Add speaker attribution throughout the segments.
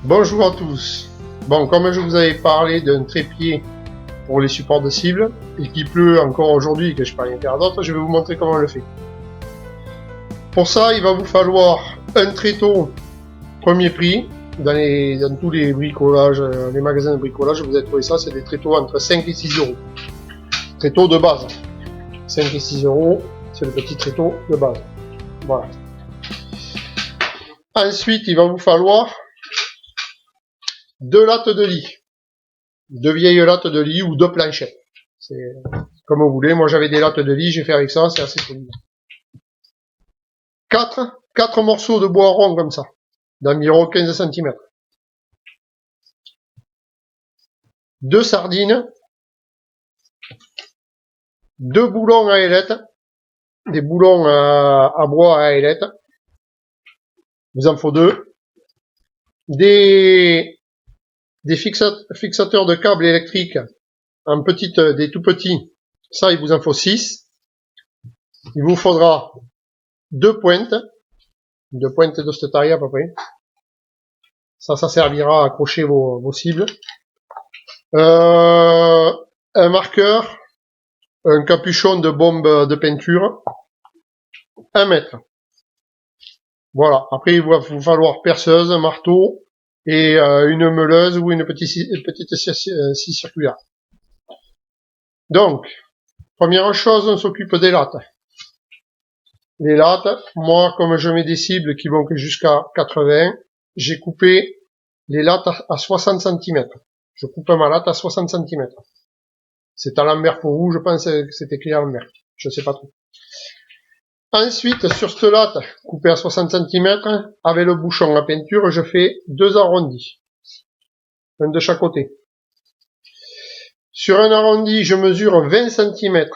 Speaker 1: Bonjour à tous. Bon, comme je vous avais parlé d'un trépied pour les supports de cible, et qu'il pleut encore aujourd'hui et que je ne peux rien faire d'autre, je vais vous montrer comment on le fait. Pour ça, il va vous falloir un tréteau premier prix. Dans tous les bricolages, les magasins de bricolage, vous allez trouver ça, c'est des tréteaux entre 5 et 6 euros. Tréteau de base. 5 et 6 euros, c'est le petit tréteau de base. Voilà. Ensuite, il va vous falloir 2 lattes de lit. 2 vieilles lattes de lit ou 2 planchettes. C'est comme vous voulez. Moi, j'avais des lattes de lit, j'ai fait avec ça, c'est assez solide. 4 morceaux de bois rond comme ça, d'environ 15 cm. 2 sardines. 2 boulons à ailettes. Des boulons à bois à ailettes. Vous en faut 2. Des fixateurs de câbles électriques en petites, des tout petits. Ça, il vous en faut 6. Il vous faudra 2 pointes. 2 pointes de cette taille à peu près. Ça servira à accrocher vos cibles. Un marqueur. Un capuchon de bombe de peinture. 1 mètre. Voilà. Après, il va vous falloir perceuse, un marteau et une meuleuse ou une petite scie circulaire. Donc, première chose, on s'occupe des lattes. Les lattes, moi, comme je mets des cibles qui vont jusqu'à 80, j'ai coupé les lattes à 60 cm. Je coupe ma latte à 60 cm. C'est à l'envers pour vous, je pense que c'est écrit à l'envers. Je sais pas trop. Ensuite, sur cette latte, coupée à 60 cm, avec le bouchon à peinture, je fais 2 arrondis. Un de chaque côté. Sur un arrondi, je mesure 20 cm.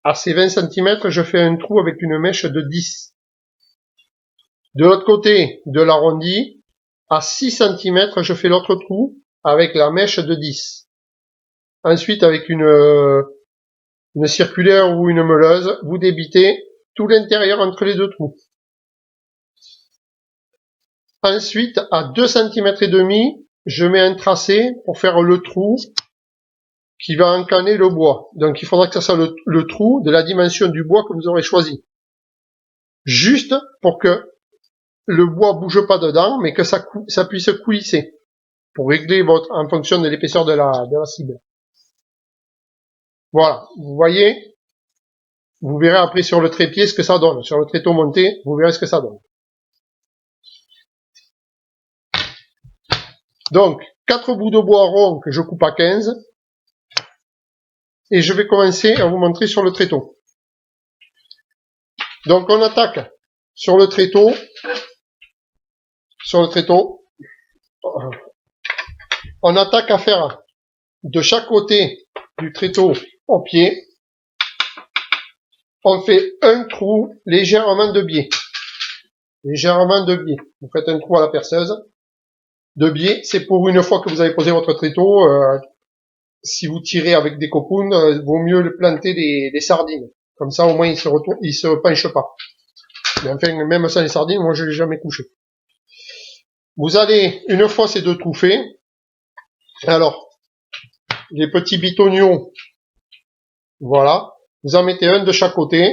Speaker 1: À ces 20 cm, je fais un trou avec une mèche de 10. De l'autre côté de l'arrondi, à 6 cm, je fais l'autre trou avec la mèche de 10. Ensuite, avec une circulaire ou une meuleuse, vous débitez tout l'intérieur entre les deux trous. Ensuite, à 2 cm et demi, je mets un tracé pour faire le trou qui va encaner le bois. Donc il faudra que ça soit le trou de la dimension du bois que vous aurez choisi. Juste pour que le bois bouge pas dedans, mais que ça puisse coulisser. Pour régler en fonction de l'épaisseur de la cible. Voilà, vous voyez, vous verrez après sur le trépied ce que ça donne. Sur le tréteau monté, vous verrez ce que ça donne. Donc, 4 bouts de bois ronds que je coupe à 15. Et je vais commencer à vous montrer sur le tréteau. Donc, on attaque sur le tréteau. On attaque à faire de chaque côté du tréteau au pied. On fait un trou légèrement de biais. Vous faites un trou à la perceuse. De biais, c'est pour une fois que vous avez posé votre tréteau, si vous tirez avec des copounes, vaut mieux le planter des sardines. Comme ça, au moins, il se penche pas. Mais enfin, même sans les sardines, moi, je l'ai jamais couché. Vous allez, une fois ces 2 trous faits, alors, les petits bitoniaux, voilà, vous en mettez un de chaque côté.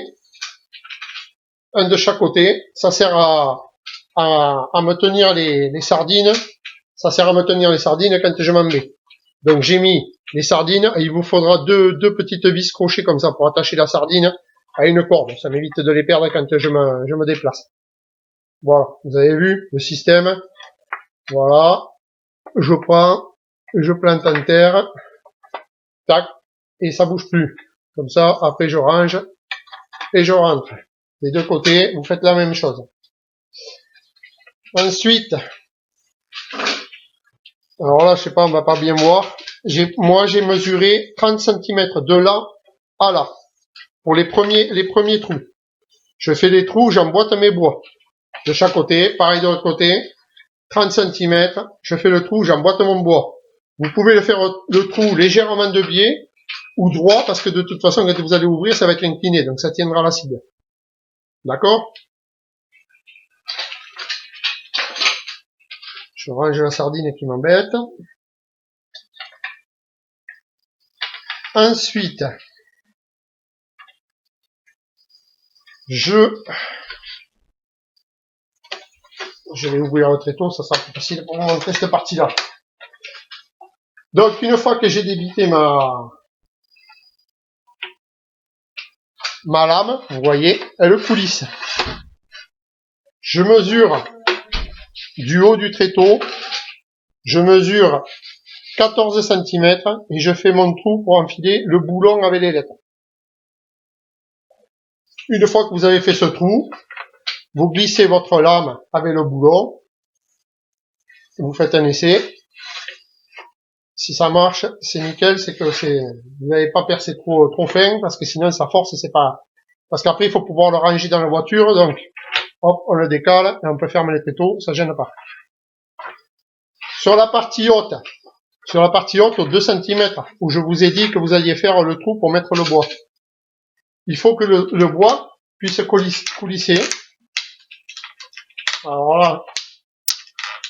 Speaker 1: Un de chaque côté, ça sert à me tenir les sardines. Ça sert à me tenir les sardines quand je m'en mets. Donc j'ai mis les sardines et il vous faudra deux petites vis crochets comme ça pour attacher la sardine à une corde. Ça m'évite de les perdre quand je me déplace. Voilà, vous avez vu le système. Voilà, je prends, je plante en terre, tac, et ça bouge plus. Comme ça, après je range et je rentre. Les 2 côtés, vous faites la même chose. Ensuite, alors là, je sais pas, on va pas bien voir. Moi, j'ai mesuré 30 cm de là à là. Pour les premiers trous. Je fais des trous, j'emboîte mes bois. De chaque côté, pareil de l'autre côté. 30 cm, je fais le trou, j'emboîte mon bois. Vous pouvez le faire le trou légèrement de biais ou droit, parce que de toute façon, quand vous allez ouvrir, ça va être incliné, donc ça tiendra la cible. D'accord? Je range la sardine qui m'embête. Ensuite, je vais ouvrir le tréteau, ça sera plus facile pour montrer cette partie-là. Donc, une fois que j'ai débité ma lame, vous voyez, elle coulisse. Je mesure du haut du tréteau, je mesure 14 cm et je fais mon trou pour enfiler le boulon avec les lettres. Une fois que vous avez fait ce trou, vous glissez votre lame avec le boulon, vous faites un essai. Si ça marche, c'est nickel, c'est que vous n'avez pas percé trop fin, parce que sinon ça force, c'est pas, parce qu'après il faut pouvoir le ranger dans la voiture, donc hop, on le décale et on peut fermer les tréteaux, ça gêne pas. Sur la partie haute, aux 2 cm, où je vous ai dit que vous alliez faire le trou pour mettre le bois, il faut que le bois puisse coulisser. Alors là,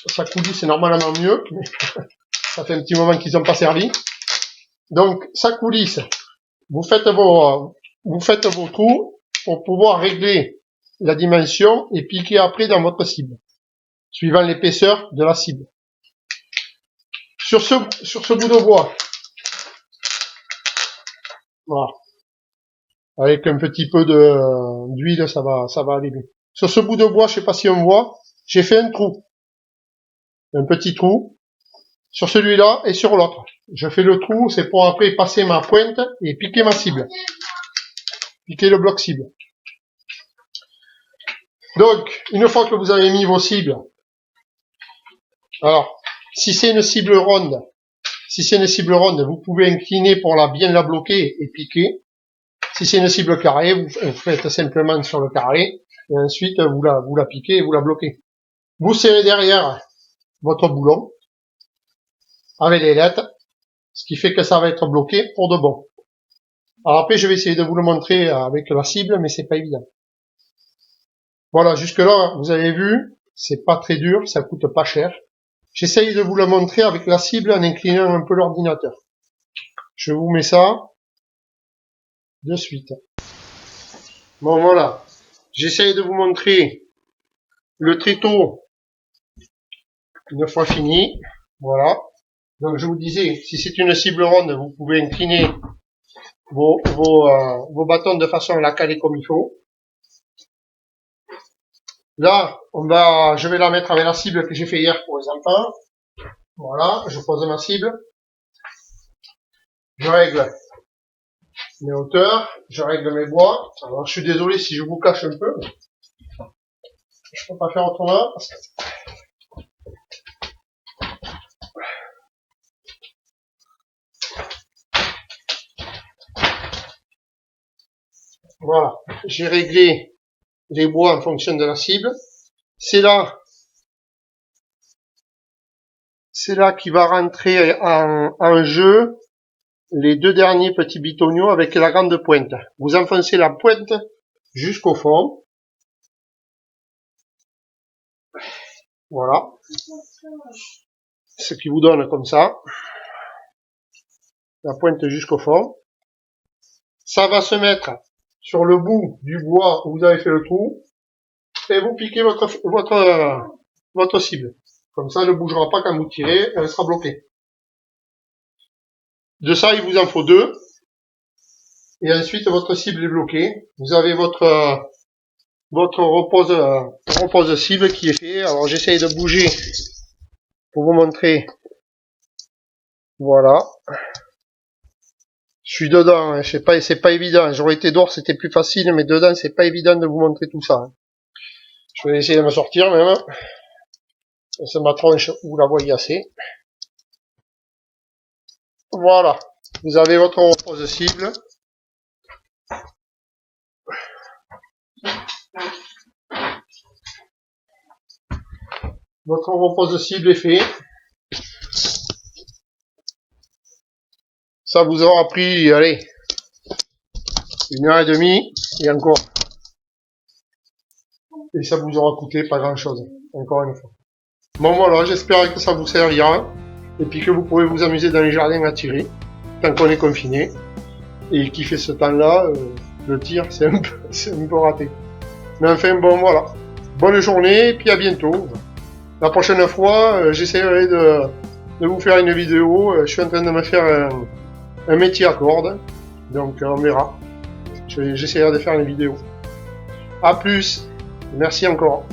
Speaker 1: ça coulisse normalement mieux, mais ça fait un petit moment qu'ils n'ont pas servi. Donc, ça coulisse. Vous faites vos trous pour pouvoir régler la dimension et piquer après dans votre cible, suivant l'épaisseur de la cible. Sur ce bout de bois, voilà, avec un petit peu d'huile, ça va aller bien. Sur ce bout de bois, je sais pas si on voit, j'ai fait un trou, un petit trou, sur celui-là et sur l'autre. Je fais le trou, c'est pour après passer ma pointe et piquer ma cible, piquer le bloc cible. Donc, une fois que vous avez mis vos cibles, alors, si c'est une cible ronde, vous pouvez incliner pour bien la bloquer et piquer. Si c'est une cible carrée, vous faites simplement sur le carré, et ensuite vous la piquez et vous la bloquez. Vous serrez derrière votre boulon, avec les lettres, ce qui fait que ça va être bloqué pour de bon. Alors après, je vais essayer de vous le montrer avec la cible, mais c'est pas évident. Voilà, jusque là, vous avez vu, c'est pas très dur, ça coûte pas cher. J'essaye de vous le montrer avec la cible en inclinant un peu l'ordinateur. Je vous mets ça de suite. Bon, voilà. J'essaye de vous montrer le tréteau une fois fini. Voilà. Donc, je vous disais, si c'est une cible ronde, vous pouvez incliner vos bâtons de façon à la caler comme il faut. Là, je vais la mettre avec la cible que j'ai fait hier pour les enfants. Voilà, je pose ma cible. Je règle mes hauteurs, je règle mes bois. Alors, je suis désolé si je vous cache un peu. Je peux pas faire autrement. Voilà, j'ai réglé les bois en fonction de la cible. C'est là qui va rentrer en jeu les 2 derniers petits bitonniaux avec la grande pointe. Vous enfoncez la pointe jusqu'au fond. Voilà. Ce qui vous donne comme ça. La pointe jusqu'au fond. Ça va se mettre sur le bout du bois où vous avez fait le trou. Et vous piquez votre cible. Comme ça, elle ne bougera pas quand vous tirez, elle sera bloquée. De ça, il vous en faut 2. Et ensuite, votre cible est bloquée. Vous avez votre repose cible qui est fait. Alors, j'essaye de bouger pour vous montrer. Voilà. Je suis dedans, hein. C'est pas évident. J'aurais été dehors, c'était plus facile, mais dedans, c'est pas évident de vous montrer tout ça. Hein. Je vais essayer de me sortir même. C'est ma tronche, vous la voyez assez. Voilà. Vous avez votre repose cible. Votre repose cible est fait. Ça vous aura pris, allez, 1h30 et encore. Et ça vous aura coûté pas grand chose, encore une fois. Bon voilà, j'espère que ça vous servira. Et puis que vous pourrez vous amuser dans les jardins à tirer, tant qu'on est confiné. Et qui fait ce temps-là, le tir, c'est un peu raté. Mais enfin, bon voilà. Bonne journée, et puis à bientôt. La prochaine fois, j'essaierai de vous faire une vidéo. Je suis en train de me faire un métier à corde. Donc on verra. J'essaierai de faire une vidéo. A plus. Merci encore.